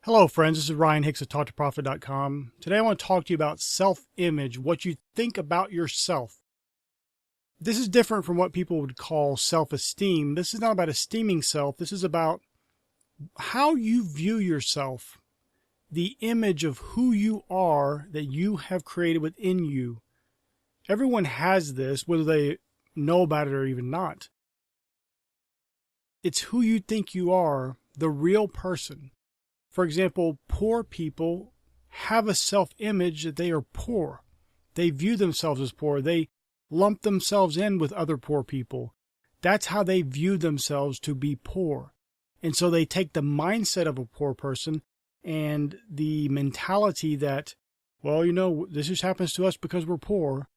Hello, friends. This is Ryan Hicks at TaughtToProfit.com. Today I want to talk to you about self-image, what you think about yourself. This is different from what people would call self-esteem. This is not about esteeming self. This is about how you view yourself, the image of who you are that you have created within you. Everyone has this, whether they know about it or even not. It's who you think you are, the real person. For example, poor people have a self-image that they are poor. They view themselves as poor. They lump themselves in with other poor people. That's how they view themselves, to be poor. And so they take the mindset of a poor person and the mentality that, well, this just happens to us because we're poor.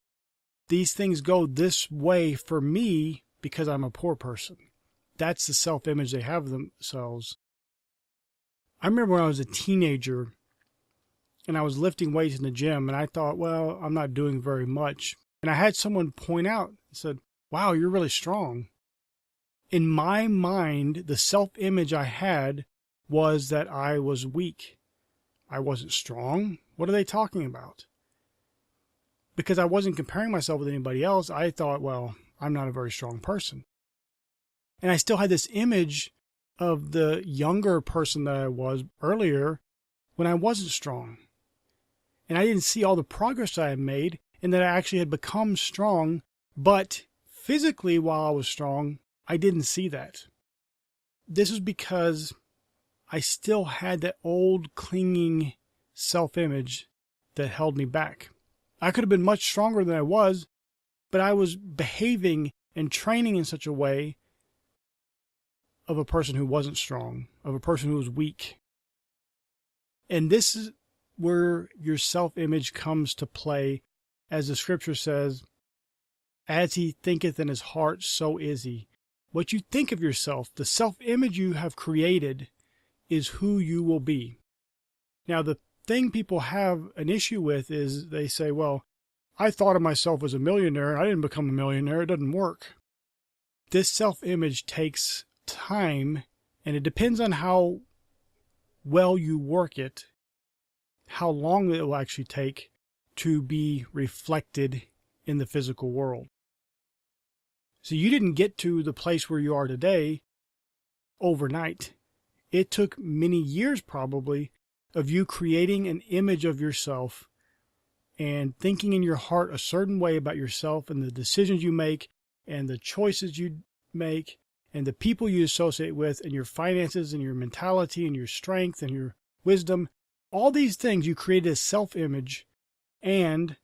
These things go this way for me because I'm a poor person. That's the self-image they have of themselves. I remember when I was a teenager and I was lifting weights in the gym and I thought, well, I'm not doing very much. And I had someone point out and said, wow, you're really strong. In my mind, the self-image I had was that I was weak. I wasn't strong. What are they talking about? Because I wasn't comparing myself with anybody else, I thought, well, I'm not a very strong person. And I still had this image of the younger person that I was earlier when I wasn't strong. And I didn't see all the progress I had made and that I actually had become strong, but physically while I was strong, I didn't see that. This is because I still had that old clinging self-image that held me back. I could have been much stronger than I was, but I was behaving and training in such a way of a person who wasn't strong, of a person who was weak. And this is where your self-image comes to play, as the scripture says, as he thinketh in his heart, so is he. What you think of yourself, the self-image you have created, is who you will be. Now, the thing people have an issue with is they say, well, I thought of myself as a millionaire, and I didn't become a millionaire. It doesn't work. This self-image takes time, and it depends on how well you work it, how long it will actually take to be reflected in the physical world. So you didn't get to the place where you are today overnight. It took many years probably of you creating an image of yourself and thinking in your heart a certain way about yourself and the decisions you make and the choices you make and the people you associate with, and your finances, and your mentality, and your strength, and your wisdom. All these things you created a self-image, and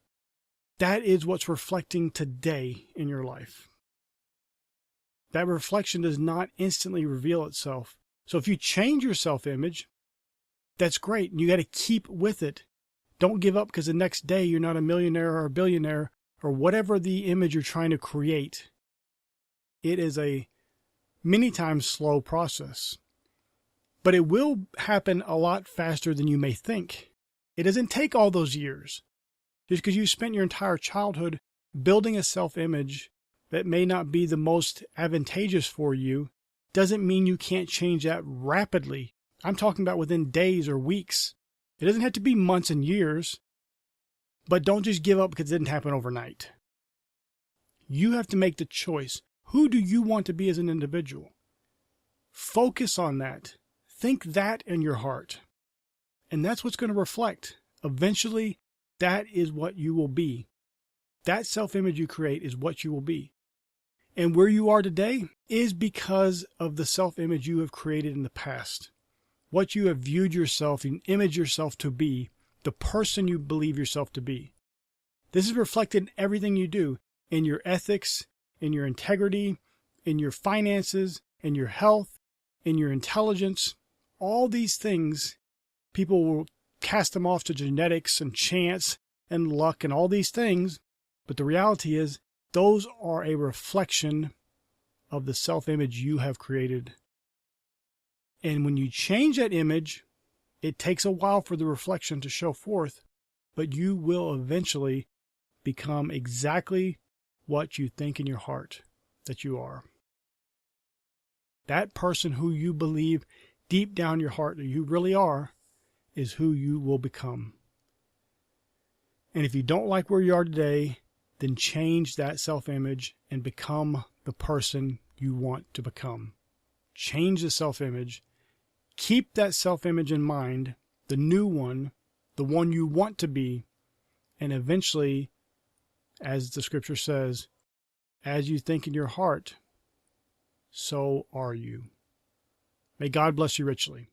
that is what's reflecting today in your life. That reflection does not instantly reveal itself. So if you change your self-image, that's great, and you got to keep with it. Don't give up because the next day you're not a millionaire or a billionaire or whatever the image you're trying to create. It is a many times slow process, but it will happen a lot faster than you may think. It doesn't take all those years. Just because you spent your entire childhood building a self-image that may not be the most advantageous for you doesn't mean you can't change that rapidly. I'm talking about within days or weeks. It doesn't have to be months and years, but don't just give up because it didn't happen overnight. You have to make the choice. Who do you want to be as an individual? Focus on that. Think that in your heart. And that's what's going to reflect. Eventually, that is what you will be. That self-image you create is what you will be. And where you are today is because of the self-image you have created in the past. What you have viewed yourself and imaged yourself to be, the person you believe yourself to be. This is reflected in everything you do, in your ethics, in your integrity, in your finances, in your health, in your intelligence. All these things, people will cast them off to genetics and chance and luck and all these things. But the reality is, those are a reflection of the self-image you have created. And when you change that image, it takes a while for the reflection to show forth, but you will eventually become exactly what you think in your heart that you are. That person who you believe deep down your heart that you really are, is who you will become. And if you don't like where you are today, then change that self-image and become the person you want to become. Change the self-image. Keep that self-image in mind, the new one, the one you want to be, and eventually, as the scripture says, as you think in your heart, so are you. May God bless you richly.